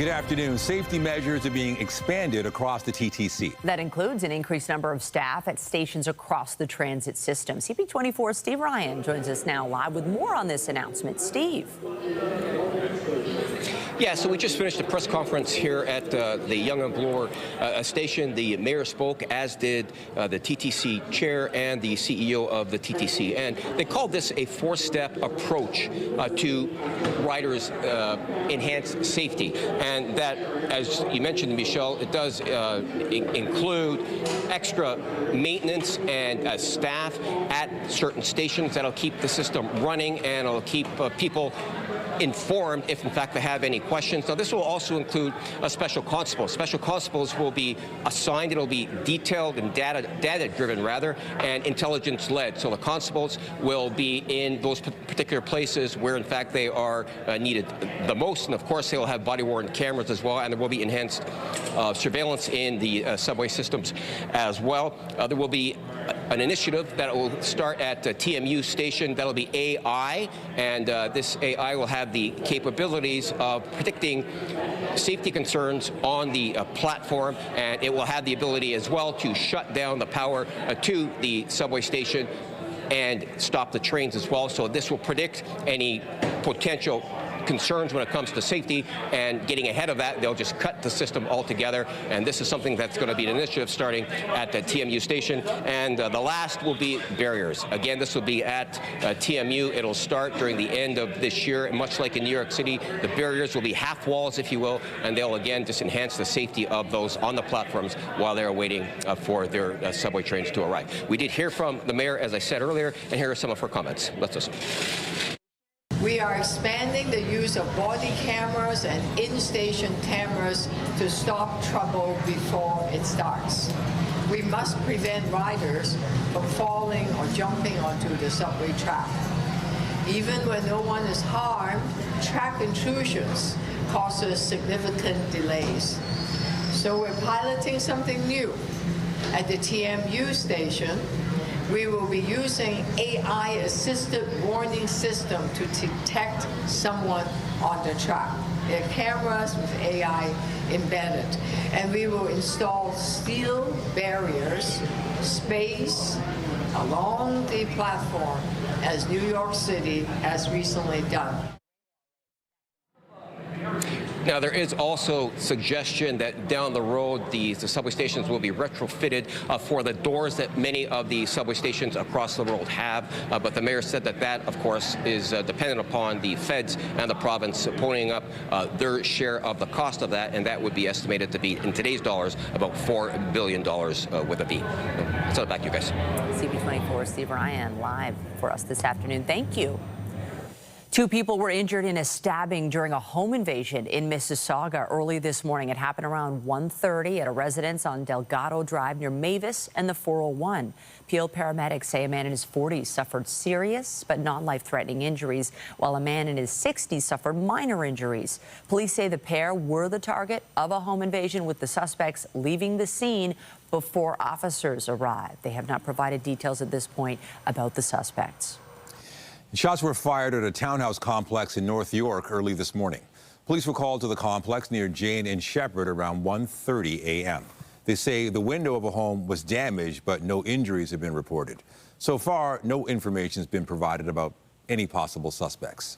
Good afternoon. Safety measures are being expanded across the TTC. That includes an increased number of staff at stations across the transit system. CP24's Steve Ryan joins us now live with more on this announcement. Steve. Yeah, so we just finished a press conference here at the Yonge and Bloor station. The mayor spoke, as did the TTC chair and the CEO of the TTC. And they called this a four-step approach to riders' enhanced safety. And that, as you mentioned, Michelle, it does include extra maintenance and staff at certain stations that'll keep the system running, and it'll keep people informed if in fact they have any questions. Now this will also include a special constable. Special constables will be assigned. It'll be detailed and data driven rather, and intelligence led. So the constables will be in those particular places where in fact they are needed the most, and of course they'll have body worn cameras as well, and there will be enhanced surveillance in the subway systems as well. There will be an initiative that will start at TMU station. That'll be AI, and this AI will have the capabilities of predicting safety concerns on the platform, and it will have the ability as well to shut down the power to the subway station and stop the trains as well. So this will predict any potential concerns when it comes to safety, and getting ahead of that, they'll just cut the system altogether. And this is something that's going to be an initiative starting at the TMU station. And the last will be barriers. Again, this will be at TMU. It'll start during the end of this year. And much like in New York City, the barriers will be half walls, if you will, and they'll again just enhance the safety of those on the platforms while they're waiting for their subway trains to arrive. We did hear from the mayor, as I said earlier, and here are some of her comments. Let's listen. We are expanding the use of body cameras and in-station cameras to stop trouble before it starts. We must prevent riders from falling or jumping onto the subway track. Even when no one is harmed, track intrusions causes significant delays. So we're piloting something new. At the TMU station, we will be using AI-assisted warning system to detect someone on the track. There are cameras with AI embedded. And we will install steel barriers spaced along the platform, as New York City has recently done. Now, there is also suggestion that down the road, the subway stations will be retrofitted for the doors that many of the subway stations across the world have. But the mayor said that that, of course, is dependent upon the feds and the province ponying up their share of the cost of that, and that would be estimated to be, in today's dollars, about $4 billion with a B. So back to you guys. CP24 Steve Ryan live for us this afternoon. Thank you. 2 people were injured in a stabbing during a home invasion in Mississauga early this morning. It happened around 1:30 at a residence on Delgado Drive near Mavis and the 401. Peel paramedics say a man in his 40s suffered serious but not life-threatening injuries, while a man in his 60s suffered minor injuries. Police say the pair were the target of a home invasion, with the suspects leaving the scene before officers arrived. They have not provided details at this point about the suspects. Shots were fired at a townhouse complex in North York early this morning. Police were called to the complex near Jane and Shepherd around 1:30 a.m. They say the window of a home was damaged, but no injuries have been reported. So far, no information has been provided about any possible suspects.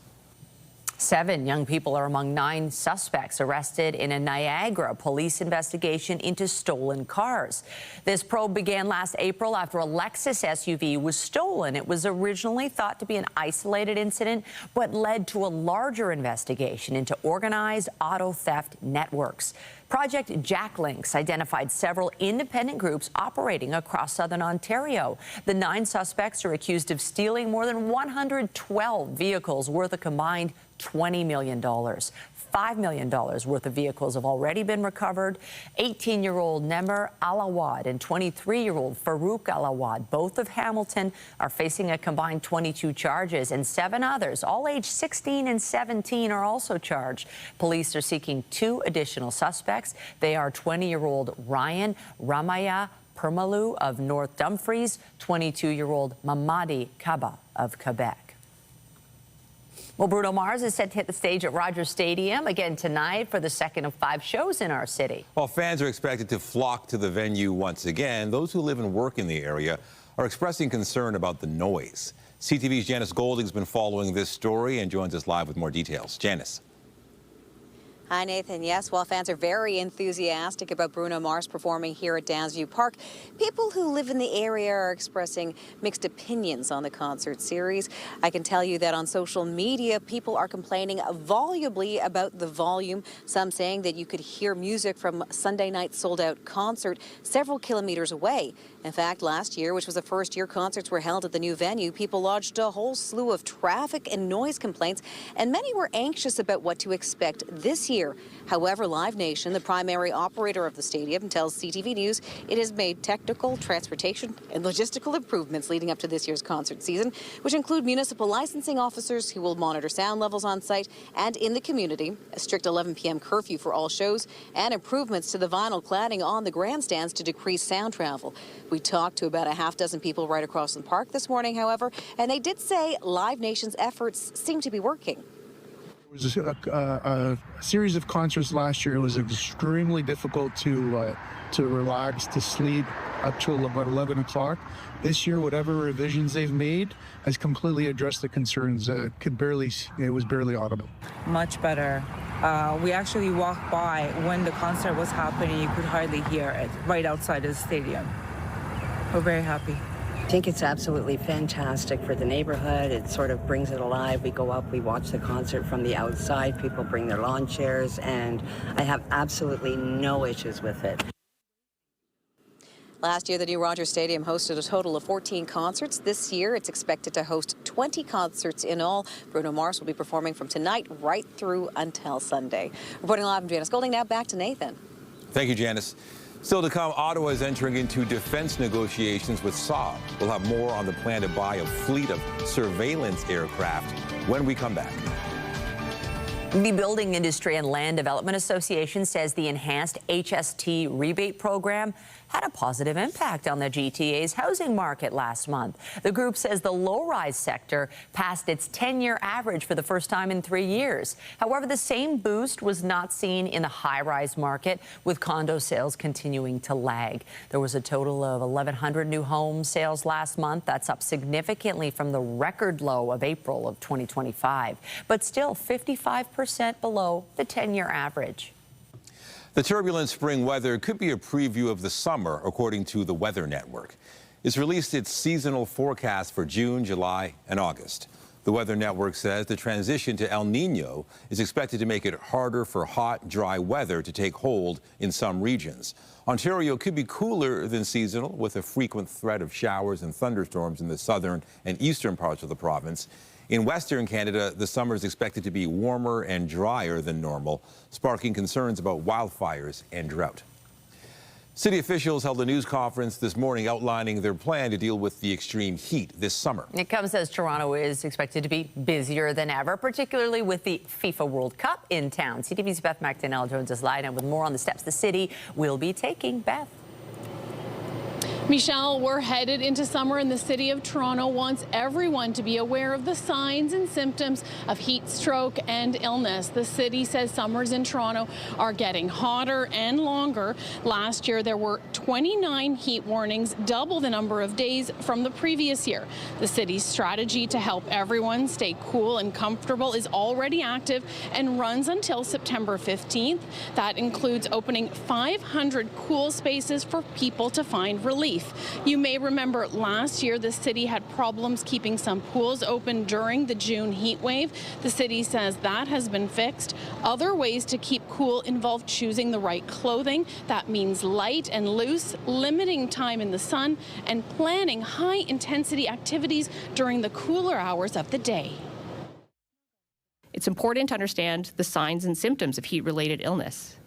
7 young people are among 9 suspects arrested in a Niagara police investigation into stolen cars. This probe began last April after a Lexus SUV was stolen. It was originally thought to be an isolated incident, but led to a larger investigation into organized auto theft networks. Project Jacklinks identified several independent groups operating across southern Ontario. The 9 suspects are accused of stealing more than 112 vehicles worth a combined $20 million. $5 million worth of vehicles have already been recovered. 18-year-old Nemer Alawad and 23-year-old Farouk Alawad, both of Hamilton, are facing a combined 22 charges, and 7 others, all aged 16 and 17, are also charged. Police are seeking 2 additional suspects. They are 20-year-old Ryan Ramaya Permalu of North Dumfries, 22-year-old Mamadi Kaba of Quebec. Well, Bruno Mars is set to hit the stage at Rogers Stadium again tonight for the second of 5 shows in our city. While fans are expected to flock to the venue once again, those who live and work in the area are expressing concern about the noise. CTV's Janice Golding's been following this story and joins us live with more details. Janice. Hi, Nathan. Yes, while fans are very enthusiastic about Bruno Mars performing here at Downsview Park, people who live in the area are expressing mixed opinions on the concert series. I can tell you that on social media, people are complaining volubly about the volume, some saying that you could hear music from Sunday night's sold-out concert several kilometers away. In fact, last year, which was the first year concerts were held at the new venue, people lodged a whole slew of traffic and noise complaints, and many were anxious about what to expect this year. However, Live Nation, the primary operator of the stadium, tells CTV News it has made technical, transportation, and logistical improvements leading up to this year's concert season, which include municipal licensing officers who will monitor sound levels on site and in the community, a strict 11 p.m. curfew for all shows, and improvements to the vinyl cladding on the grandstands to decrease sound travel. We talked to about a half dozen people right across the park this morning, however, and they did say Live Nation's efforts seem to be working. It was a series of concerts last year. It was extremely difficult to relax, to sleep up till about 11 o'clock. This year, whatever revisions they've made has completely addressed the concerns. It was barely audible. Much better. We actually walked by when the concert was happening. You could hardly hear it right outside of the stadium. We're very happy. I think it's absolutely fantastic for the neighborhood. It sort of brings it alive. We go up, we watch the concert from the outside. People bring their lawn chairs, and I have absolutely no issues with it. Last year, the new Rogers Stadium hosted a total of 14 concerts. This year, it's expected to host 20 concerts in all. Bruno Mars will be performing from tonight right through until Sunday. Reporting live, I'm Janice Golding. Now back to Nathan. Thank you, Janice. Still to come, Ottawa is entering into defense negotiations with Saab. We'll have more on the plan to buy a fleet of surveillance aircraft when we come back. The Building Industry and Land Development Association says the enhanced HST rebate program had a positive impact on the GTA's housing market last month. The group says the low-rise sector passed its 10-year average for the first time in 3 years. However, the same boost was not seen in the high-rise market, with condo sales continuing to lag. There was a total of 1,100 new home sales last month. That's up significantly from the record low of April of 2025, but still 55% below the 10-year average. The turbulent spring weather could be a preview of the summer, according to the Weather Network. It's released its seasonal forecast for June, July, and August. The Weather Network says the transition to El Nino is expected to make it harder for hot, dry weather to take hold in some regions. Ontario could be cooler than seasonal, with a frequent threat of showers and thunderstorms in the southern and eastern parts of the province. In Western Canada, the summer is expected to be warmer and drier than normal, sparking concerns about wildfires and drought. City officials held a news conference this morning outlining their plan to deal with the extreme heat this summer. It comes as Toronto is expected to be busier than ever, particularly with the FIFA World Cup in town. CTV's Beth McDonnell joins us live now with more on the steps the city will be taking. Beth. Michelle, we're headed into summer, and the City of Toronto wants everyone to be aware of the signs and symptoms of heat stroke and illness. The city says summers in Toronto are getting hotter and longer. Last year, there were 29 heat warnings, double the number of days from the previous year. The city's strategy to help everyone stay cool and comfortable is already active and runs until September 15th. That includes opening 500 cool spaces for people to find relief. You may remember last year the city had problems keeping some pools open during the June heat wave. The city says that has been fixed. Other ways to keep cool involve choosing the right clothing. That means light and loose, limiting time in the sun, and planning high-intensity activities during the cooler hours of the day. It's important to understand the signs and symptoms of heat-related illness.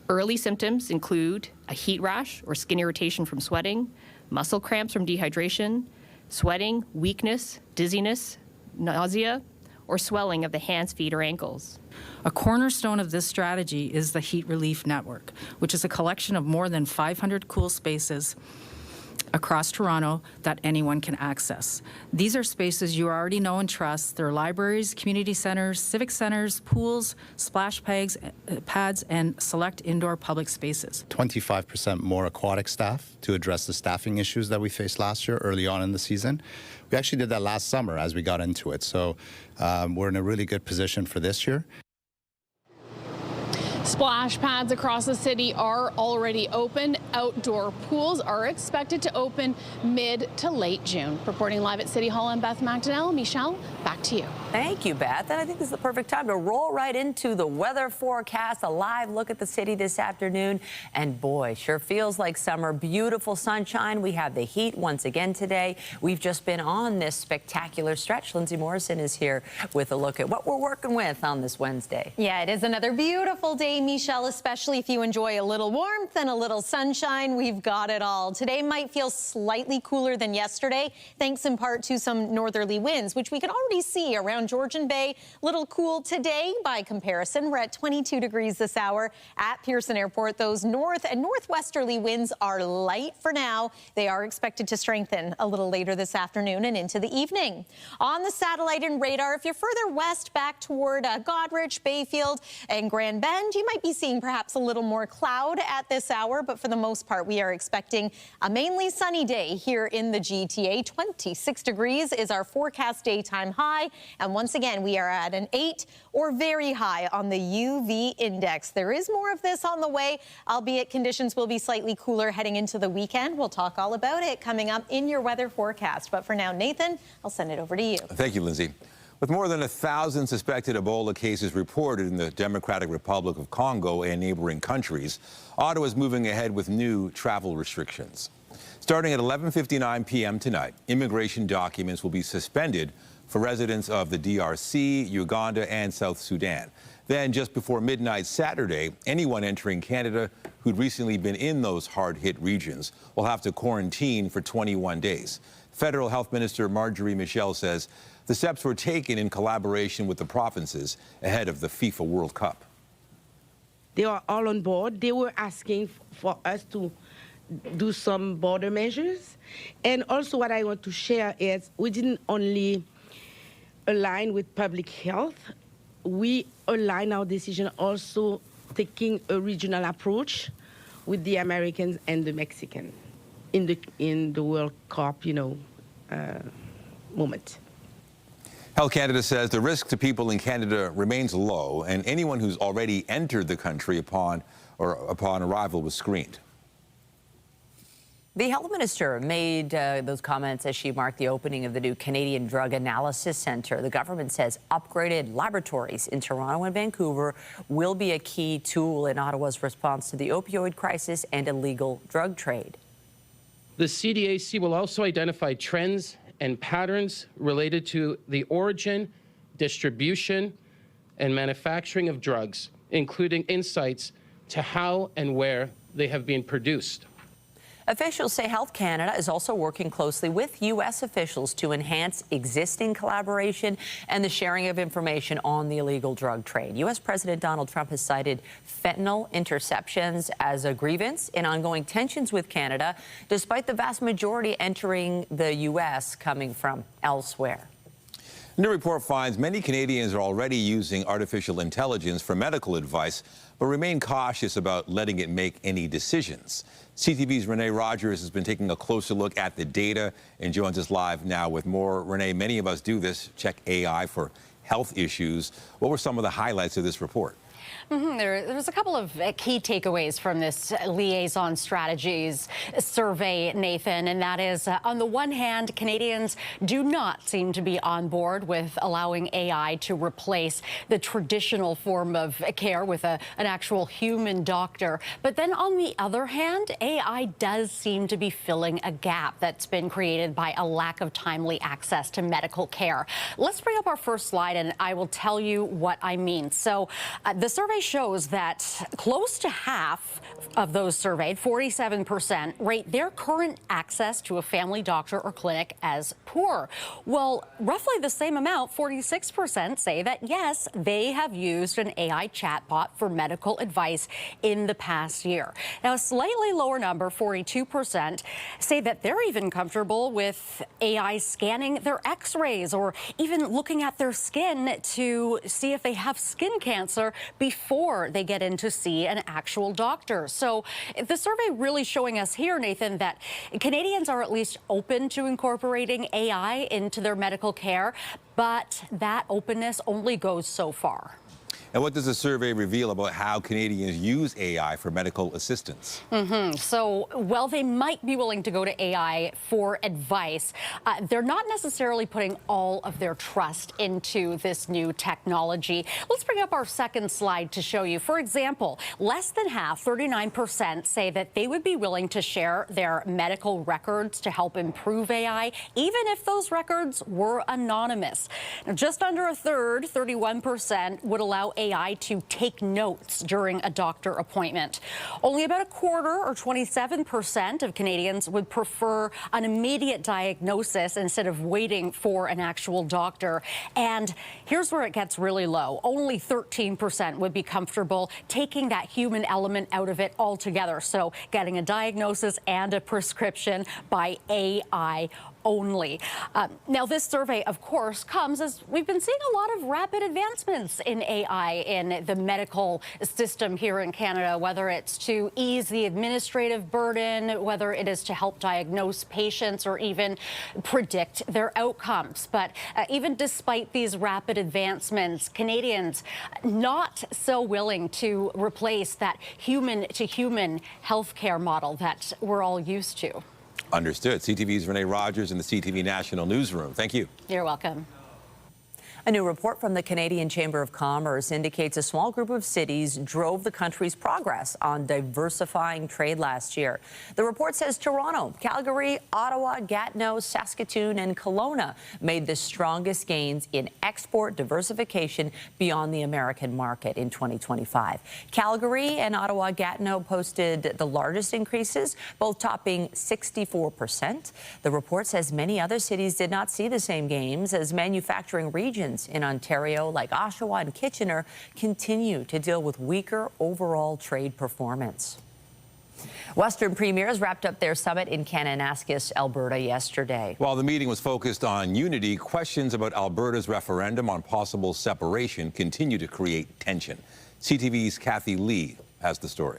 Early symptoms include a heat rash or skin irritation from sweating, muscle cramps from dehydration, sweating, weakness, dizziness, nausea, or swelling of the hands, feet, or ankles. A cornerstone of this strategy is the Heat Relief Network, which is a collection of more than 500 cool spaces across Toronto that anyone can access. These are spaces you already know and trust. They're libraries, community centers, civic centers, pools, splash pads, and select indoor public spaces. 25% more aquatic staff to address the staffing issues that we faced last year early on in the season. We actually did that last summer as we got into it. So we're in a really good position for this year. Splash pads across the city are already open. Outdoor pools are expected to open mid to late June. Reporting live at City Hall, I'm Beth McDonnell. Michelle, back to you. Thank you, Beth. And I think this is the perfect time to roll right into the weather forecast. A live look at the city this afternoon. And boy, sure feels like summer. Beautiful sunshine. We have the heat once again today. We've just been on this spectacular stretch. Lindsay Morrison is here with a look at what we're working with on this Wednesday. Yeah, it is another beautiful day, Michelle, especially if you enjoy a little warmth and a little sunshine. We've got it all. Today might feel slightly cooler than yesterday, thanks in part to some northerly winds, which we can already see around Georgian Bay. Little cool today by comparison. We're at 22 degrees this hour at Pearson Airport. Those north and northwesterly winds are light for now. They are expected to strengthen a little later this afternoon and into the evening. On the satellite and radar, if you're further west back toward Goderich, Bayfield, and Grand Bend, you might be seeing perhaps a little more cloud at this hour, but for the most part, we are expecting a mainly sunny day here in the GTA. 26 degrees is our forecast daytime high, and once again, we are at an 8 or very high on the UV index. There is more of this on the way, albeit conditions will be slightly cooler heading into the weekend. We'll talk all about it coming up in your weather forecast. But for now, Nathan, I'll send it over to you. Thank you, Lindsay. With more than 1,000 suspected Ebola cases reported in the Democratic Republic of Congo and neighboring countries, Ottawa is moving ahead with new travel restrictions. Starting at 11:59 p.m. tonight, immigration documents will be suspended for residents of the DRC, Uganda, and South Sudan. Then, just before midnight Saturday, anyone entering Canada who'd recently been in those hard-hit regions will have to quarantine for 21 days. Federal Health Minister Marjorie Michel says the steps were taken in collaboration with the provinces ahead of the FIFA World Cup. They are all on board. They were asking for us to do some border measures. And also what I want to share is we didn't only align with public health, we align our decision also taking a regional approach with the Americans and the Mexicans in the World Cup, moment. Health Canada says the risk to people in Canada remains low, and anyone who's already entered the country upon arrival was screened. The health minister made those comments as she marked the opening of the new Canadian Drug Analysis Centre. The government says upgraded laboratories in Toronto and Vancouver will be a key tool in Ottawa's response to the opioid crisis and illegal drug trade. The CDAC will also identify trends and patterns related to the origin, distribution, and manufacturing of drugs, including insights to how and where they have been produced. Officials say Health Canada is also working closely with U.S. officials to enhance existing collaboration and the sharing of information on the illegal drug trade. U.S. President Donald Trump has cited fentanyl interceptions as a grievance in ongoing tensions with Canada, despite the vast majority entering the U.S. coming from elsewhere. A new report finds many Canadians are already using artificial intelligence for medical advice, but remain cautious about letting it make any decisions. CTV's Renee Rodgers has been taking a closer look at the data and joins us live now with more. Renee, many of us do this, check AI for health issues. What were some of the highlights of this report? There's a couple of key takeaways from this liaison strategies survey, Nathan, and that is, on the one hand, Canadians do not seem to be on board with allowing AI to replace the traditional form of care with an actual human doctor. But then on the other hand, AI does seem to be filling a gap that's been created by a lack of timely access to medical care. Let's bring up our first slide and I will tell you what I mean. So the survey shows that close to half of those surveyed, 47%, rate their current access to a family doctor or clinic as poor. Well, roughly the same amount, 46%, say that yes, they have used an AI chatbot for medical advice in the past year. Now, a slightly lower number, 42%, say that they're even comfortable with AI scanning their x-rays or even looking at their skin to see if they have skin cancer before they get in to see an actual doctor. So the survey really showing us here, Nathan, that Canadians are at least open to incorporating AI into their medical care, but that openness only goes so far. And what does the survey reveal about how Canadians use AI for medical assistance? So while they might be willing to go to AI for advice, they're not necessarily putting all of their trust into this new technology. Let's bring up our second slide to show you. For example, less than half, 39%, say that they would be willing to share their medical records to help improve AI, even if those records were anonymous. Now, just under a third, 31%, would allow AI to take notes during a doctor appointment. Only about a quarter, or 27%, of Canadians would prefer an immediate diagnosis instead of waiting for an actual doctor. And here's where it gets really low. Only 13% would be comfortable taking that human element out of it altogether. So getting a diagnosis and a prescription by AI only. Now, this survey, of course, comes as we've been seeing a lot of rapid advancements in AI in the medical system here in Canada, whether it's to ease the administrative burden, whether it is to help diagnose patients or even predict their outcomes. But even despite these rapid advancements, Canadians not so willing to replace that human-to-human healthcare model that we're all used to. Understood. CTV's Renee Rodgers in the CTV National Newsroom. Thank you. You're welcome. A new report from the Canadian Chamber of Commerce indicates a small group of cities drove the country's progress on diversifying trade last year. The report says Toronto, Calgary, Ottawa, Gatineau, Saskatoon, and Kelowna made the strongest gains in export diversification beyond the American market in 2025. Calgary and Ottawa-Gatineau posted the largest increases, both topping 64%. The report says many other cities did not see the same gains as manufacturing regions in Ontario, like Oshawa and Kitchener, continue to deal with weaker overall trade performance. Western premiers wrapped up their summit in Kananaskis, Alberta, yesterday. While the meeting was focused on unity, questions about Alberta's referendum on possible separation continue to create tension. CTV's Kathy Lee has the story.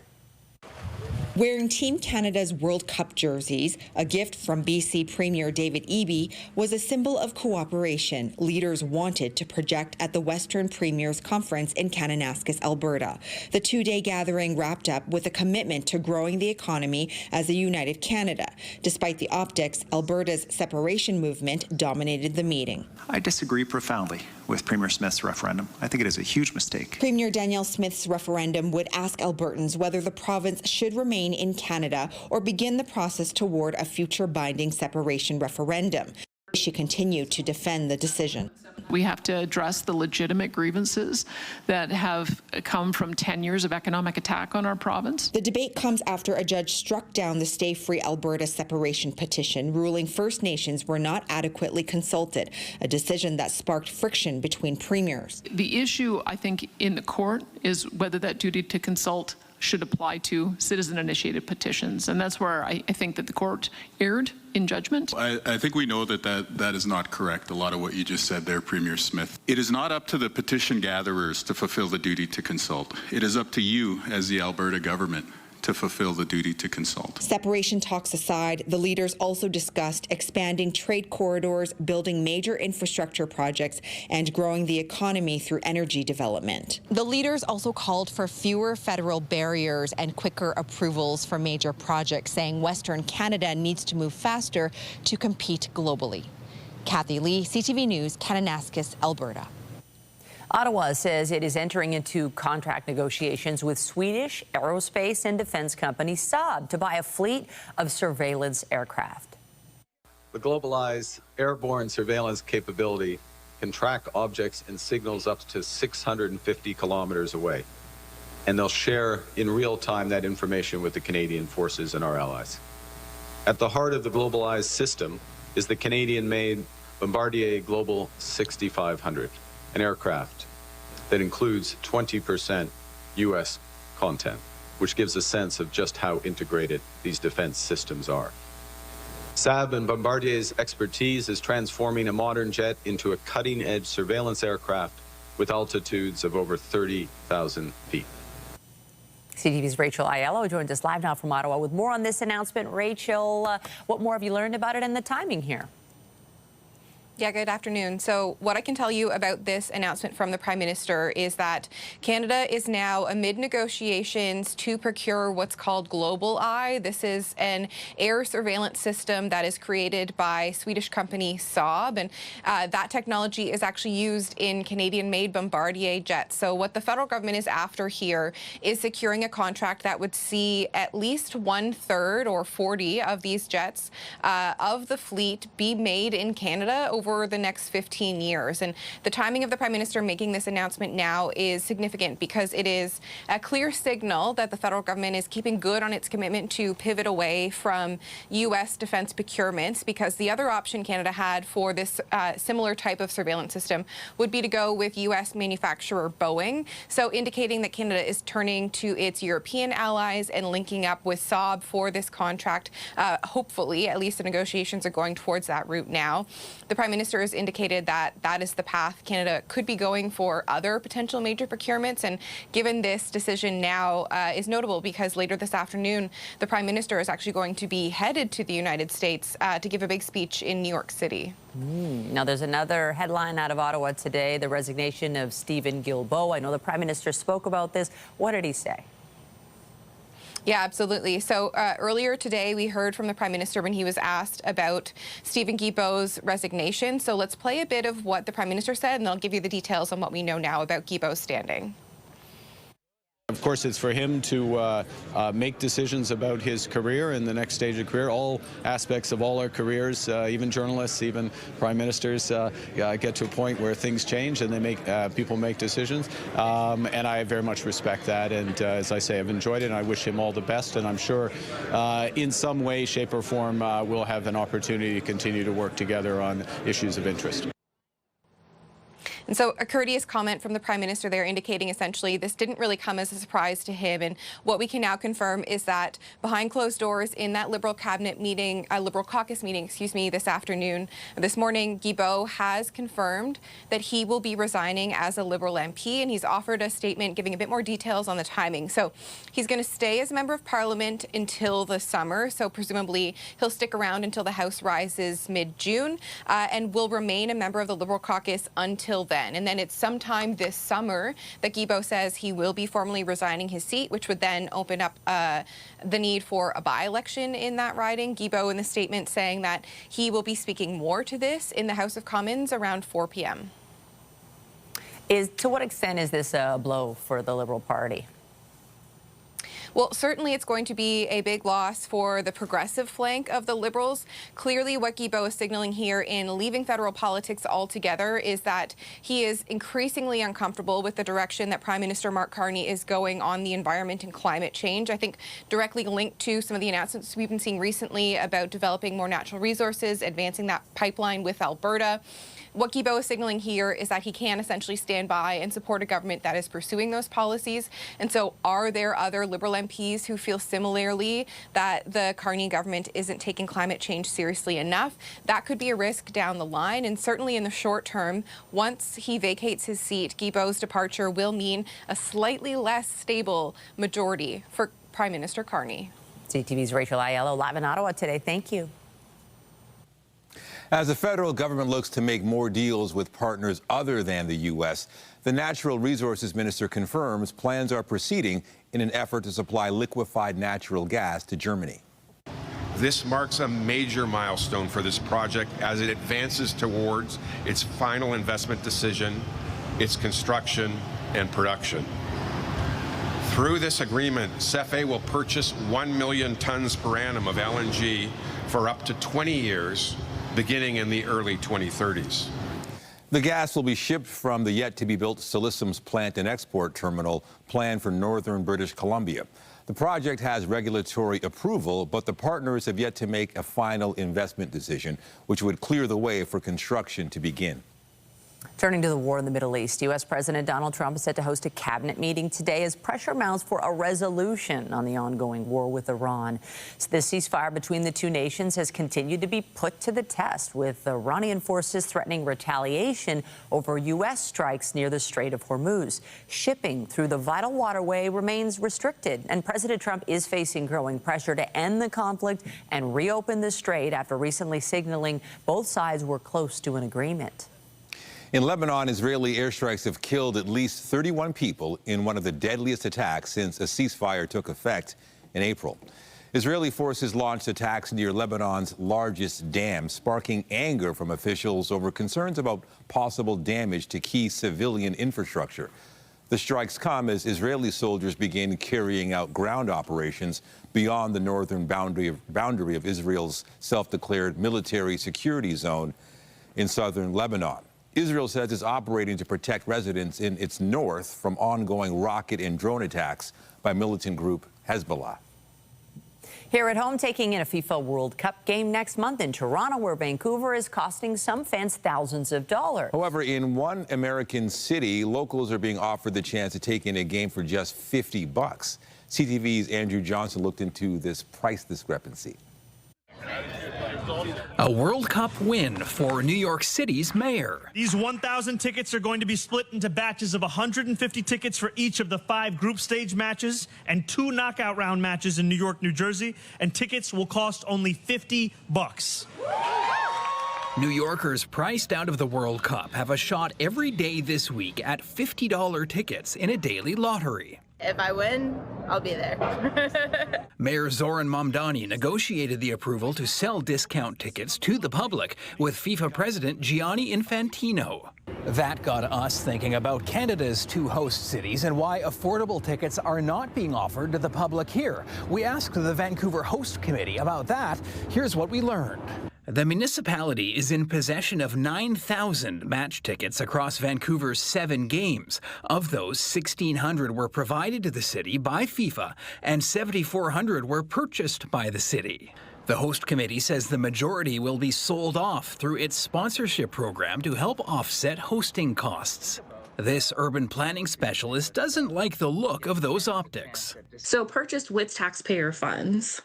Wearing Team Canada's World Cup jerseys, a gift from BC Premier David Eby, was a symbol of cooperation leaders wanted to project at the Western Premiers Conference in Kananaskis, Alberta. The two-day gathering wrapped up with a commitment to growing the economy as a united Canada. Despite the optics, Alberta's separation movement dominated the meeting. I disagree profoundly with Premier Smith's referendum. I think it is a huge mistake. Premier Danielle Smith's referendum would ask Albertans whether the province should remain in Canada or begin the process toward a future binding separation referendum. She continued to defend the decision. We have to address the legitimate grievances that have come from 10 years of economic attack on our province. The debate comes after a judge struck down the Stay Free Alberta separation petition, ruling First Nations were not adequately consulted, a decision that sparked friction between premiers. The issue, I think, in the court is whether that duty to consult should apply to citizen-initiated petitions. And that's where I think that the court erred in judgment. I think we know that is not correct, a lot of what you just said there, Premier Smith. It is not up to the petition gatherers to fulfill the duty to consult. It is up to you as the Alberta government to fulfill the duty to consult. Separation talks aside, the leaders also discussed expanding trade corridors, building major infrastructure projects, and growing the economy through energy development. The leaders also called for fewer federal barriers and quicker approvals for major projects, saying Western Canada needs to move faster to compete globally. Kathy Lee, CTV News, Kananaskis, Alberta. Ottawa says it is entering into contract negotiations with Swedish aerospace and defense company Saab to buy a fleet of surveillance aircraft. The globalized airborne surveillance capability can track objects and signals up to 650 kilometers away. and they'll share in real time that information with the Canadian forces and our allies. At the heart of the globalized system is the Canadian-made Bombardier Global 6500, an aircraft that includes 20% U.S. content, which gives a sense of just how integrated these defense systems are. Saab and Bombardier's expertise is transforming a modern jet into a cutting-edge surveillance aircraft with altitudes of over 30,000 feet. CTV's Rachel Aiello joins us live now from Ottawa with more on this announcement. Rachel, what more have you learned about it and the timing here? Yeah, good afternoon. So what I can tell you about this announcement from the Prime Minister is that Canada is now amid negotiations to procure what's called Global Eye. This is an air surveillance system that is created by Swedish company Saab, and that technology is actually used in Canadian-made Bombardier jets. So what the federal government is after here is securing a contract that would see at least 1/3 or 40 of these jets of the fleet be made in Canada over the next 15 years. And the timing of the Prime Minister making this announcement now is significant because it is a clear signal that the federal government is keeping good on its commitment to pivot away from U.S. defense procurements, because the other option Canada had for this similar type of surveillance system would be to go with U.S. manufacturer Boeing. So indicating that Canada is turning to its European allies and linking up with Saab for this contract. Hopefully, at least the negotiations are going towards that route now. The Prime Minister has indicated that that is the path Canada could be going for other potential major procurements, and given this decision now is notable because later this afternoon the Prime Minister is actually going to be headed to the United States to give a big speech in New York City. Now there's another headline out of Ottawa today, the resignation of Stephen Guilbeault. I know the Prime Minister spoke about this. What did he say? Yeah, absolutely. So earlier today, we heard from the Prime Minister when he was asked about Stephen Guilbeault's resignation. So let's play a bit of what the Prime Minister said, and I'll give you the details on what we know now about Guilbeault's standing. Of course, it's for him to make decisions about his career and the next stage of career. All aspects of all our careers, even journalists, even prime ministers, get to a point where things change and they make people make decisions. And I very much respect that. And as I say, I've enjoyed it, and I wish him all the best. And I'm sure, in some way, shape, or form, we'll have an opportunity to continue to work together on issues of interest. And so a courteous comment from the Prime Minister there indicating essentially this didn't really come as a surprise to him. And what we can now confirm is that behind closed doors in that Liberal cabinet meeting, Liberal caucus meeting, this morning, Guilbeault has confirmed that he will be resigning as a Liberal MP, and he's offered a statement giving a bit more details on the timing. So he's going to stay as a member of Parliament until the summer. So presumably he'll stick around until the House rises mid-June and will remain a member of the Liberal caucus until then. And then it's sometime this summer that Guilbeault says he will be formally resigning his seat, which would then open up the need for a by-election in that riding. Guilbeault in the statement saying that he will be speaking more to this in the House of Commons around 4 p.m. To what extent is this a blow for the Liberal Party? Well, certainly it's going to be a big loss for the progressive flank of the Liberals. Clearly, what Guilbeault is signaling here in leaving federal politics altogether is that he is increasingly uncomfortable with the direction that Prime Minister Mark Carney is going on the environment and climate change. I think directly linked to some of the announcements we've been seeing recently about developing more natural resources, advancing that pipeline with Alberta. What Guilbeault is signaling here is that he can essentially stand by and support a government that is pursuing those policies. And so are there other Liberal MPs who feel similarly that the Carney government isn't taking climate change seriously enough? That could be a risk down the line. And certainly in the short term, once he vacates his seat, Guilbeault's departure will mean a slightly less stable majority for Prime Minister Carney. CTV's Rachel Aiello live in Ottawa today. Thank you. As the federal government looks to make more deals with partners other than the U.S., the Natural Resources Minister confirms plans are proceeding in an effort to supply liquefied natural gas to Germany. This marks a major milestone for this project as it advances towards its final investment decision, its construction and production. Through this agreement, CFE will purchase 1 million tons per annum of LNG for up to 20 years, beginning in the early 2030s. The gas will be shipped from the yet-to-be-built Silicium's plant and export terminal planned for northern British Columbia. The project has regulatory approval, but the partners have yet to make a final investment decision, which would clear the way for construction to begin. Turning to the war in the Middle East, U.S. President Donald Trump is set to host a cabinet meeting today as pressure mounts for a resolution on the ongoing war with Iran. The ceasefire between the two nations has continued to be put to the test, with Iranian forces threatening retaliation over U.S. strikes near the Strait of Hormuz. Shipping through the vital waterway remains restricted, and President Trump is facing growing pressure to end the conflict and reopen the strait after recently signaling both sides were close to an agreement. In Lebanon, Israeli airstrikes have killed at least 31 people in one of the deadliest attacks since a ceasefire took effect in April. Israeli forces launched attacks near Lebanon's largest dam, sparking anger from officials over concerns about possible damage to key civilian infrastructure. The strikes come as Israeli soldiers begin carrying out ground operations beyond the northern boundary of Israel's self-declared military security zone in southern Lebanon. Israel says it's operating to protect residents in its north from ongoing rocket and drone attacks by militant group Hezbollah. Here at home, taking in a FIFA World Cup game next month in Toronto, where Vancouver is costing some fans thousands of dollars. However, in one American city, locals are being offered the chance to take in a game for just $50. CTV's Andrew Johnson looked into this price discrepancy. A World Cup win for New York City's mayor. These 1,000 tickets are going to be split into batches of 150 tickets for each of the 5 group stage matches and 2 knockout round matches in New York, New Jersey, and tickets will cost only $50. New Yorkers priced out of the World Cup have a shot every day this week at $50 tickets in a daily lottery. If I win, I'll be there. Mayor Zoran Mamdani negotiated the approval to sell discount tickets to the public with FIFA President Gianni Infantino. That got us thinking about Canada's 2 host cities and why affordable tickets are not being offered to the public here. We asked the Vancouver Host Committee about that. Here's what we learned. The municipality is in possession of 9,000 match tickets across Vancouver's 7 games. Of those, 1,600 were provided to the city by FIFA and 7,400 were purchased by the city. The host committee says the majority will be sold off through its sponsorship program to help offset hosting costs. This urban planning specialist doesn't like the look of those optics. So purchased with taxpayer funds,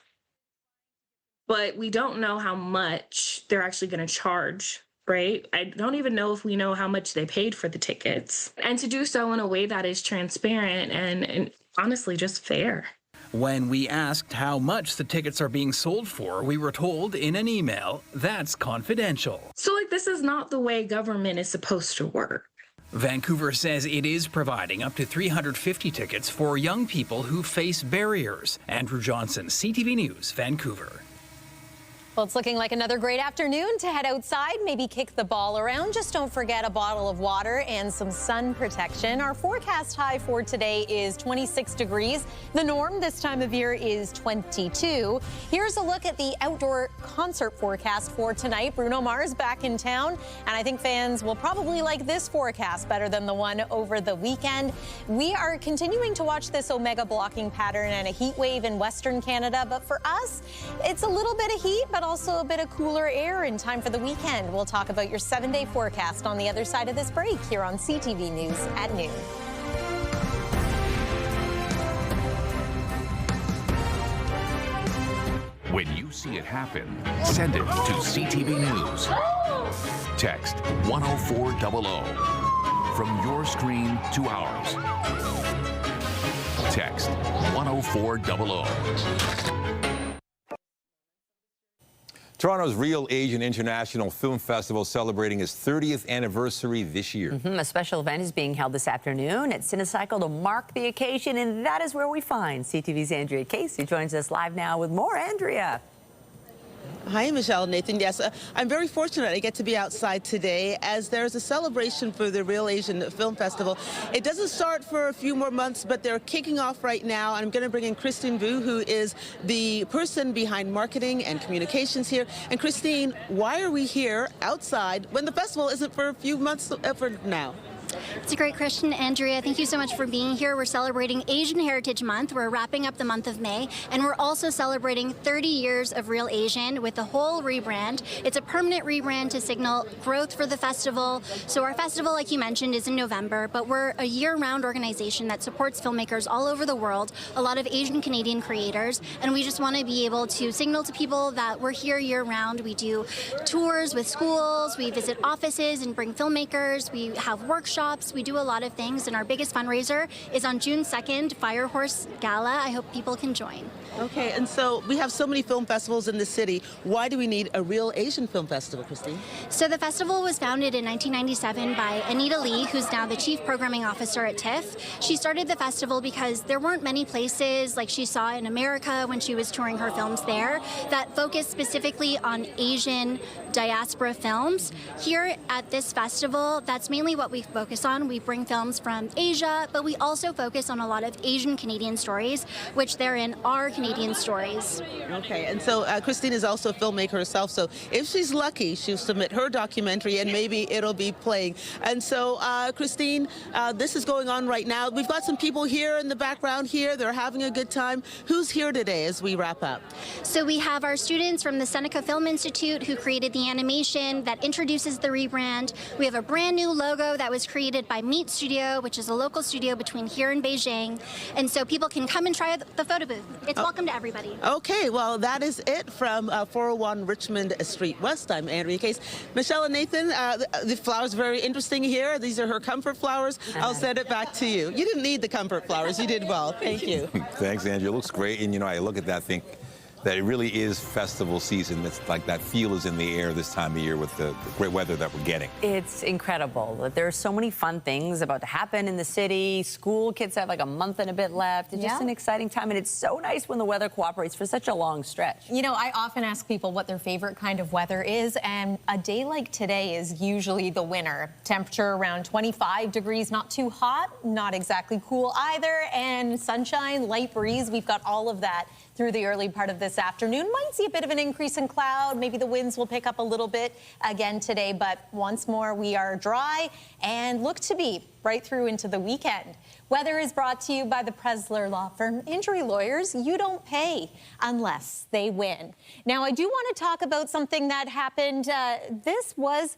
but we don't know how much they're actually going to charge, right? I don't even know if we know how much they paid for the tickets. And to do so in a way that is transparent and honestly just fair. When we asked how much the tickets are being sold for, we were told in an email that's confidential. So this is not the way government is supposed to work. Vancouver says it is providing up to 350 tickets for young people who face barriers. Andrew Johnson, CTV News, Vancouver. Well, it's looking like another great afternoon to head outside, maybe kick the ball around. Just don't forget a bottle of water and some sun protection. Our forecast high for today is 26 degrees. The norm this time of year is 22. Here's a look at the outdoor concert forecast for tonight. Bruno Mars back in town, and I think fans will probably like this forecast better than the one over the weekend. We are continuing to watch this omega blocking pattern and a heat wave in Western Canada, but for us, it's a little bit of heat, but also a bit of cooler air in time for the weekend. We'll talk about your 7-day forecast on the other side of this break here on CTV News at noon. When you see it happen, send it to CTV News. Text 10400 from your screen to ours. Text 10400. Toronto's Real Asian International Film Festival celebrating its 30th anniversary this year. A special event is being held this afternoon at Cinecycle to mark the occasion, and that is where we find CTV's Andrea Casey joins us live now with more. Andrea. Hi, Michelle and Nathan. Yes, I'm very fortunate I get to be outside today as there's a celebration for the Real Asian Film Festival. It doesn't start for a few more months, but they're kicking off right now. And I'm going to bring in Christine Vu, who is the person behind marketing and communications here. And Christine, why are we here outside when the festival isn't for a few months from now? It's a great question, Andrea. Thank you so much for being here. We're celebrating Asian Heritage Month. We're wrapping up the month of May, and we're also celebrating 30 years of Real Asian with the whole rebrand. It's a permanent rebrand to signal growth for the festival. So our festival, like you mentioned, is in November, but we're a year-round organization that supports filmmakers all over the world, a lot of Asian Canadian creators, and we just want to be able to signal to people that we're here year-round. We do tours with schools, we visit offices and bring filmmakers, we have workshops. We do a lot of things, and our biggest fundraiser is on June 2nd, Firehorse Gala. I hope people can join. Okay, and so we have so many film festivals in the city. Why do we need a Real Asian Film Festival, Christine? So the festival was founded in 1997 by Anita Lee, who's now the Chief Programming Officer at TIFF. She started the festival because there weren't many places like she saw in America when she was touring her films there that focused specifically on Asian diaspora films. Here at this festival, that's mainly what we focus on. We bring films from Asia, but we also focus on a lot of Asian Canadian stories, which therein are Canadian stories. Okay, and so Christine is also a filmmaker herself, so if she's lucky, she'll submit her documentary and maybe it'll be playing. And so, Christine, this is going on right now. We've got some people here in the background here. They're having a good time. Who's here today as we wrap up? So we have our students from the Seneca Film Institute who created the animation that introduces the rebrand. We have a brand new logo that was created by Meet Studio, which is a local studio between here and Beijing. And so people can come and try the photo booth. It's welcome to everybody. Okay, well, that is it from 401 Richmond Street West. I'm Andrea Case. Michelle and Nathan, the flowers are very interesting here. These are her comfort flowers. I'll send it back to you. You didn't need the comfort flowers. You did well. Thank you. Thanks, Andrea. It looks great. And, you know, I look at that, think that it really is festival season. It's like that feel is in the air this time of year with the great weather that we're getting. It's incredible. There are so many fun things about to happen in the city. School kids have like a month and a bit left. It's just an exciting time, and it's so nice when the weather cooperates for such a long stretch. You know, I often ask people what their favorite kind of weather is, and a day like today is usually the winner. Temperature around 25 degrees, not too hot, not exactly cool either, and sunshine, light breeze. We've got all of that through the early part of this afternoon. Might see a bit of an increase in cloud. Maybe the winds will pick up a little bit again today, but once more we are dry and look to be right through into the weekend. Weather is brought to you by the Presler Law Firm. Injury lawyers, you don't pay unless they win. Now, I do want to talk about something that happened. This was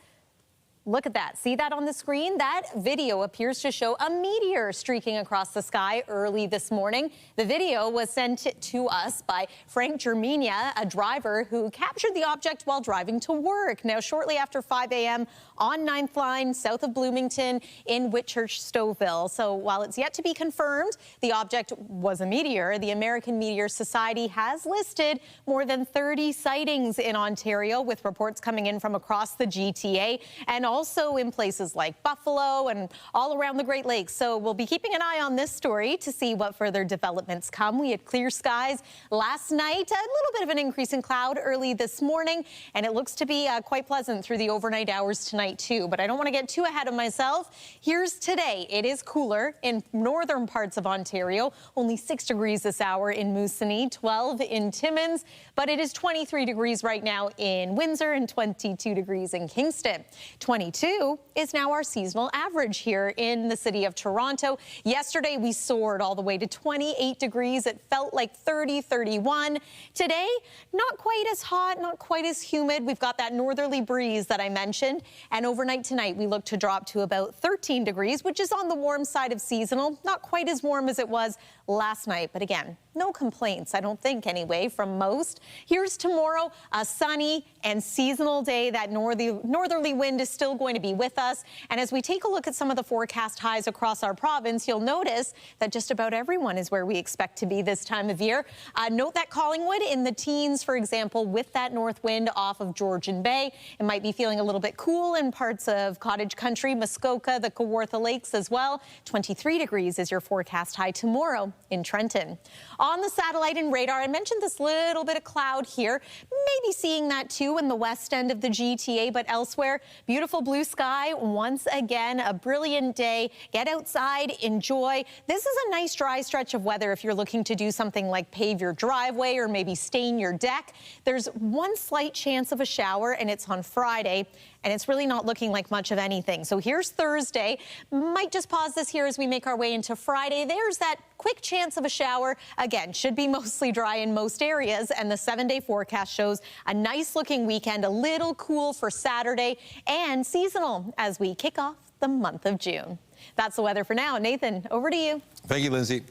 Look at that. See that on the screen? That video appears to show a meteor streaking across the sky early this morning. The video was sent to us by Frank Germania, a driver who captured the object while driving to work. Now, shortly after 5 a.m. on 9th Line, south of Bloomington in Whitchurch-Stouffville. So while it's yet to be confirmed the object was a meteor, the American Meteor Society has listed more than 30 sightings in Ontario, with reports coming in from across the GTA and also in places like Buffalo and all around the Great Lakes. So we'll be keeping an eye on this story to see what further developments come. We had clear skies last night, a little bit of an increase in cloud early this morning, and it looks to be quite pleasant through the overnight hours tonight too. But I don't want to get too ahead of myself. Here's today. It is cooler in northern parts of Ontario, only 6 degrees this hour in Moosonee, 12 in Timmins, but it is 23 degrees right now in Windsor and 22 degrees in Kingston. 22 is now our seasonal average here in the city of Toronto. Yesterday, we soared all the way to 28 degrees. It felt like 30, 31. Today, not quite as hot, not quite as humid. We've got that northerly breeze that I mentioned. And overnight tonight, we look to drop to about 13 degrees, which is on the warm side of seasonal. Not quite as warm as it was last night. But again, no complaints, I don't think anyway, from most. Here's tomorrow, a sunny and seasonal day. That northerly wind is still going to be with us. And as we take a look at some of the forecast highs across our province, you'll notice that just about everyone is where we expect to be this time of year. Note that Collingwood in the teens, for example, with that north wind off of Georgian Bay. It might be feeling a little bit cool in parts of Cottage Country, Muskoka, the Kawartha Lakes as well. 23 degrees is your forecast high tomorrow in Trenton. On the satellite and radar, I mentioned this little bit of cloud here. Maybe seeing that too in the west end of the GTA, but elsewhere, beautiful blue sky once again. A brilliant day. Get outside, enjoy. This is a nice dry stretch of weather if you're looking to do something like pave your driveway or maybe stain your deck. There's one slight chance of a shower, and it's on Friday, and it's really not looking like much of anything. So here's Thursday. Might just pause this here as we make our way into Friday. There's that quick chance of a shower. Again, should be mostly dry in most areas, and the 7-day forecast shows a nice looking weekend, a little cool for Saturday, and seasonal as we kick off the month of June. That's the weather for now. Nathan, over to you. Thank you, Lindsay.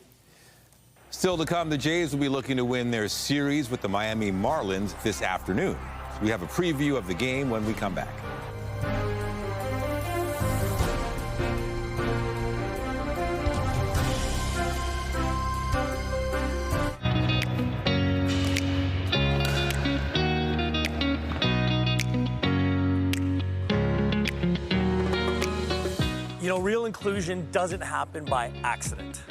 Still to come, the Jays will be looking to win their series with the Miami Marlins this afternoon. We have a preview of the game when we come back. You know, real inclusion doesn't happen by accident.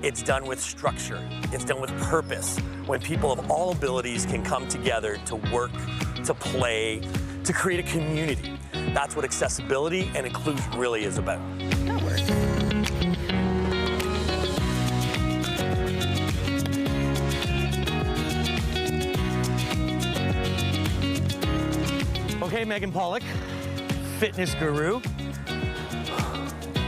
It's done with structure. It's done with purpose. When people of all abilities can come together to work, to play, to create a community. That's what accessibility and inclusion really is about. Okay, Megan Pollock, fitness guru.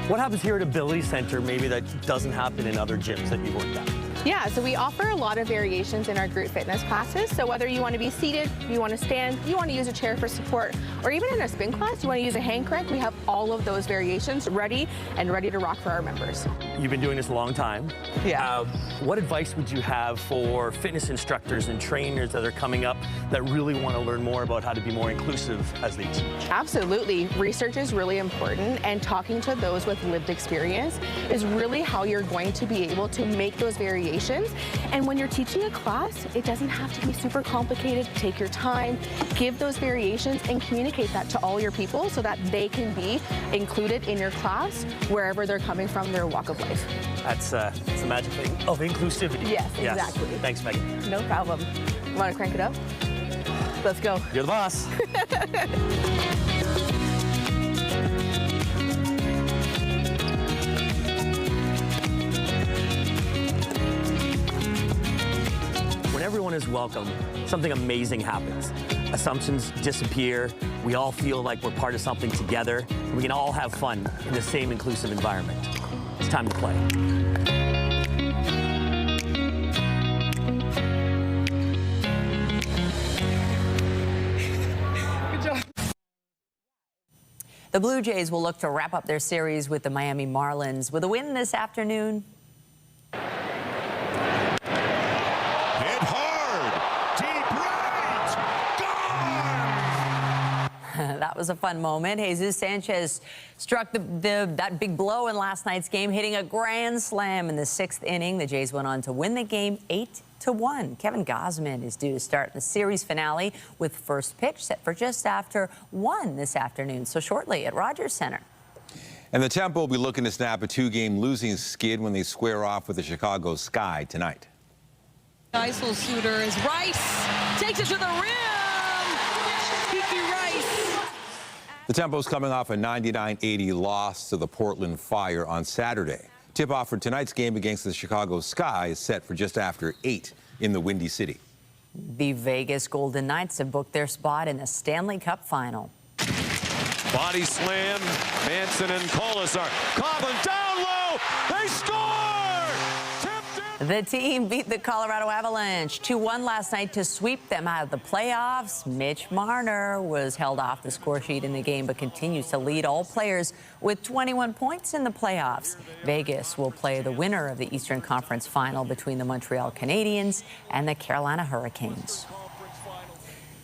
What happens here at Ability Center maybe that doesn't happen in other gyms that you've worked at? Yeah, so we offer a lot of variations in our group fitness classes. So whether you want to be seated, you want to stand, you want to use a chair for support, or even in a spin class, you want to use a hand crank, we have all of those variations ready to rock for our members. You've been doing this a long time. Yeah. What advice would you have for fitness instructors and trainers that are coming up that really want to learn more about how to be more inclusive as they teach? Absolutely. Research is really important, and talking to those with lived experience is really how you're going to be able to make those variations. And when you're teaching a class, it doesn't have to be super complicated. Take your time, give those variations, and communicate that to all your people so that they can be included in your class wherever they're coming from in their walk of life. That's the magic thing of inclusivity. Yes, exactly. Thanks, Megan. No problem. Want to crank it up? Let's go. You're the boss. When everyone is welcome, something amazing happens. Assumptions disappear. We all feel like we're part of something together. We can all have fun in the same inclusive environment. It's time to play. The Blue Jays will look to wrap up their series with the Miami Marlins with a win this afternoon. That was a fun moment. Jesus Sanchez struck that big blow in last night's game, hitting a grand slam in the 6th inning. The Jays went on to win the game 8-1. Kevin Gausman is due to start the series finale with first pitch set for just after 1 this afternoon, so shortly at Rogers Center. And the Tempo will be looking to snap a 2-game losing skid when they square off with the Chicago Sky tonight. Nice little shooter is Rice. Takes it to the rim. Kiki Rice. The Tempo's coming off a 99-80 loss to the Portland Fire on Saturday. Tip-off for tonight's game against the Chicago Sky is set for just after 8 in the Windy City. The Vegas Golden Knights have booked their spot in the Stanley Cup final. Body slam, Manson and Colasar. Coughlin down low, they score! The team beat the Colorado Avalanche 2-1 last night to sweep them out of the playoffs. Mitch Marner was held off the score sheet in the game, but continues to lead all players with 21 points in the playoffs. Vegas will play the winner of the Eastern Conference final between the Montreal Canadiens and the Carolina Hurricanes.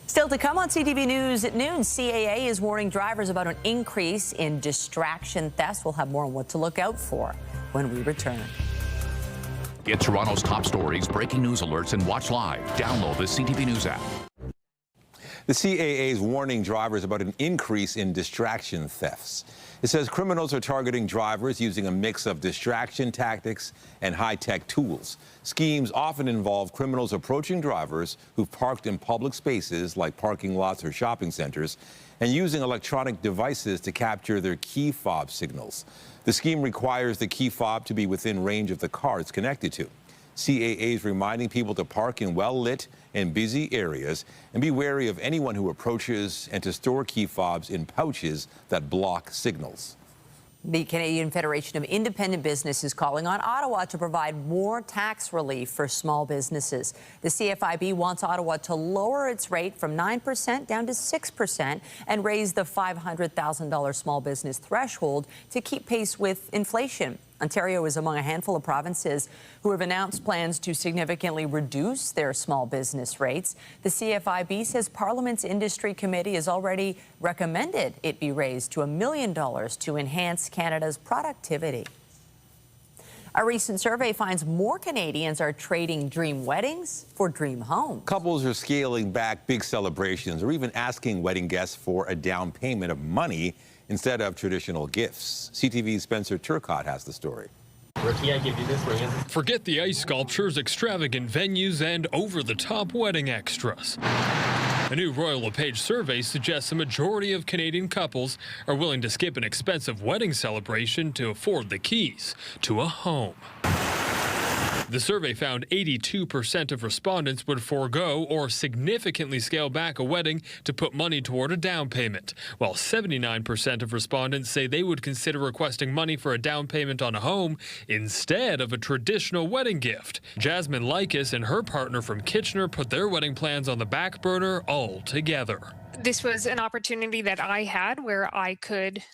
Still to come on CTV News at noon, CAA is warning drivers about an increase in distraction thefts. We'll have more on what to look out for when we return. Get Toronto's top stories, breaking news alerts, and watch live. Download the CTV News app. The CAA is warning drivers about an increase in distraction thefts. It says criminals are targeting drivers using a mix of distraction tactics and high-tech tools. Schemes often involve criminals approaching drivers who've parked in public spaces like parking lots or shopping centers and using electronic devices to capture their key fob signals. The scheme requires the key fob to be within range of the car it's connected to. CAA is reminding people to park in well-lit and busy areas and be wary of anyone who approaches and to store key fobs in pouches that block signals. The Canadian Federation of Independent Business is calling on Ottawa to provide more tax relief for small businesses. The CFIB wants Ottawa to lower its rate from 9% down to 6% and raise the $500,000 small business threshold to keep pace with inflation. Ontario is among a handful of provinces who have announced plans to significantly reduce their small business rates. The CFIB says Parliament's Industry Committee has already recommended it be raised to $1 million to enhance Canada's productivity. A recent survey finds more Canadians are trading dream weddings for dream homes. Couples are scaling back big celebrations or even asking wedding guests for a down payment of money instead of traditional gifts. CTV's Spencer Turcotte has the story. Murti, I give you this ring. Forget the ice sculptures, extravagant venues, and over-the-top wedding extras. A new Royal LePage survey suggests a majority of Canadian couples are willing to skip an expensive wedding celebration to afford the keys to a home. The survey found 82% of respondents would forego or significantly scale back a wedding to put money toward a down payment, while 79% of respondents say they would consider requesting money for a down payment on a home instead of a traditional wedding gift. Jasmine Lycus and her partner from Kitchener put their wedding plans on the back burner altogether. This was an opportunity that I had where I could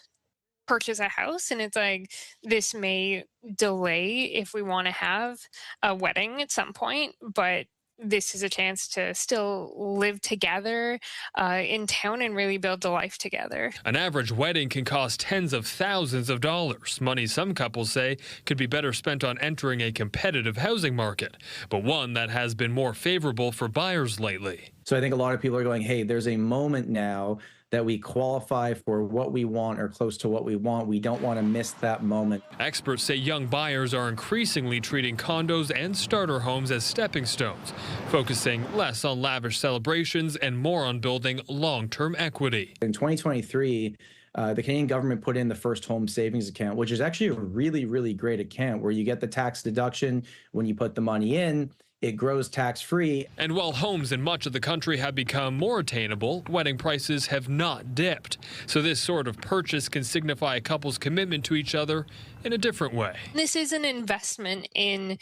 purchase a house, and it's like, this may delay if we want to have a wedding at some point, but this is a chance to still live together in town and really build a life together. An average wedding can cost tens of thousands of dollars, money some couples say could be better spent on entering a competitive housing market, but one that has been more favorable for buyers lately. So I think a lot of people are going, hey, there's a moment now that we qualify for what we want or close to what we want. We don't want to miss that moment. Experts say young buyers are increasingly treating condos and starter homes as stepping stones, focusing less on lavish celebrations and more on building long-term equity. In 2023, the Canadian government put in the First Home Savings Account, which is actually a really, really great account where you get the tax deduction when you put the money in. It grows tax-free. And while homes in much of the country have become more attainable, wedding prices have not dipped. So this sort of purchase can signify a couple's commitment to each other in a different way. This is an investment in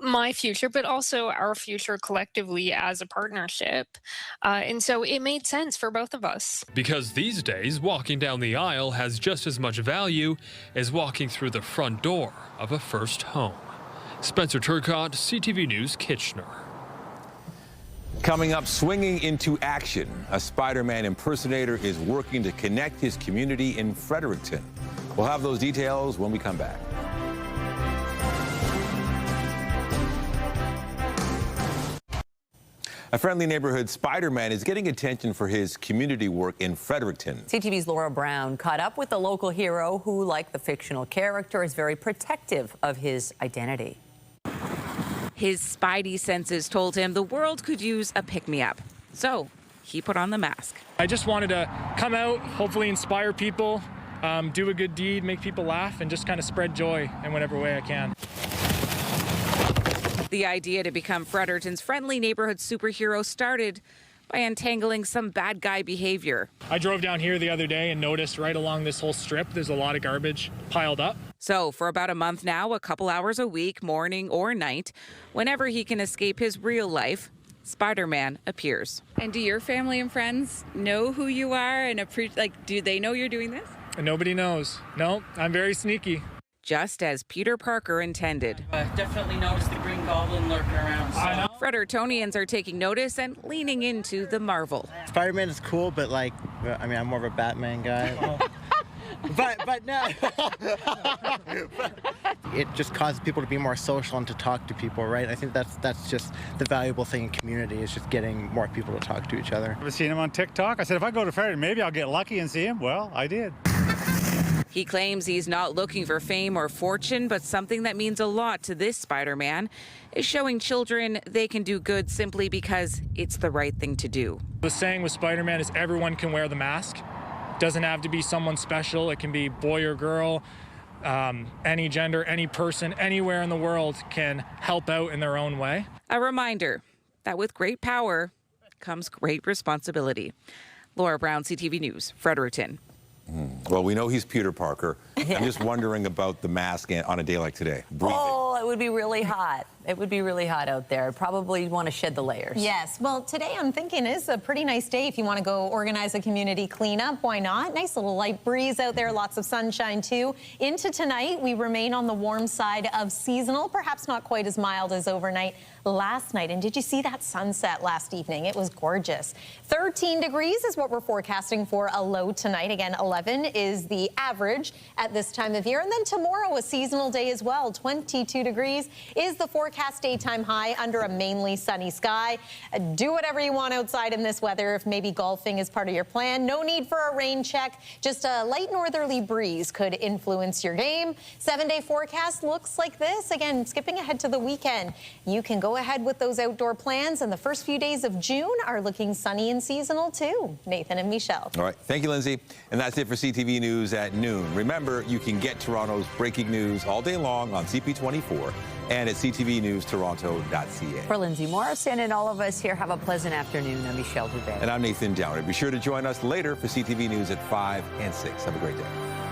my future, but also our future collectively as a partnership. And so it made sense for both of us. Because these days, walking down the aisle has just as much value as walking through the front door of a first home. Spencer Turcotte, CTV News, Kitchener. Coming up, swinging into action. A Spider-Man impersonator is working to connect his community in Fredericton. We'll have those details when we come back. A friendly neighborhood Spider-Man is getting attention for his community work in Fredericton. CTV's Laura Brown caught up with the local hero who, like the fictional character, is very protective of his identity. His spidey senses told him the world could use a pick-me-up. So he put on the mask. I just wanted to come out, hopefully inspire people, do a good deed, make people laugh, and just kind of spread joy in whatever way I can. The idea to become Fredericton's friendly neighborhood superhero started by untangling some bad guy behavior. I drove down here the other day and noticed right along this whole strip, there's a lot of garbage piled up. So for about a month now, a couple hours a week, morning or night, whenever he can escape his real life, Spider-Man appears. And do your family and friends know who you are and do they know you're doing this? And nobody knows. No, I'm very sneaky. Just as Peter Parker intended. I definitely noticed the Green Goblin lurking around. So. Frederictonians are taking notice and leaning into the Marvel. Spider-Man is cool, but I'm more of a Batman guy. but no. It just causes people to be more social and to talk to people, right? I think that's just the valuable thing in community, is just getting more people to talk to each other. I've seen him on TikTok. I said, if I go to Ferry, maybe I'll get lucky and see him. Well, I did. He claims he's not looking for fame or fortune, but something that means a lot to this Spider-Man is showing children they can do good simply because it's the right thing to do. The saying with Spider-Man is everyone can wear the mask. It doesn't have to be someone special. It can be boy or girl, any gender, any person, anywhere in the world can help out in their own way. A reminder that with great power comes great responsibility. Laura Brown, CTV News, Fredericton. Well, we know he's Peter Parker. I'm just wondering about the mask on a day like today. Breathing. Oh, it would be really hot. It would be really hot out there. Probably want to shed the layers. Yes. Well, today I'm thinking is a pretty nice day if you want to go organize a community cleanup. Why not? Nice little light breeze out there. Lots of sunshine, too. Into tonight, we remain on the warm side of seasonal. Perhaps not quite as mild as overnight last night. And did you see that sunset last evening? It was gorgeous. 13 degrees is what we're forecasting for a low tonight. Again, 11 is the average at this time of year. And then tomorrow, a seasonal day as well. 22 degrees is the forecast daytime high under a mainly sunny sky. Do whatever you want outside in this weather. If maybe golfing is part of your plan, no need for a rain check. Just a light northerly breeze could influence your game. 7-day forecast looks like this. Again, skipping ahead to the weekend, you can go ahead with those outdoor plans. And the first few days of June are looking sunny and seasonal too. Nathan and Michelle. All right. Thank you, Lindsay. And that's it for CTV News at noon. Remember, you can get Toronto's breaking news all day long on CP24 and at ctvnewstoronto.ca. For Lindsay Morrison and all of us here, have a pleasant afternoon. I'm Michelle Dubé. And I'm Nathan Downer. Be sure to join us later for CTV News at 5 and 6. Have a great day.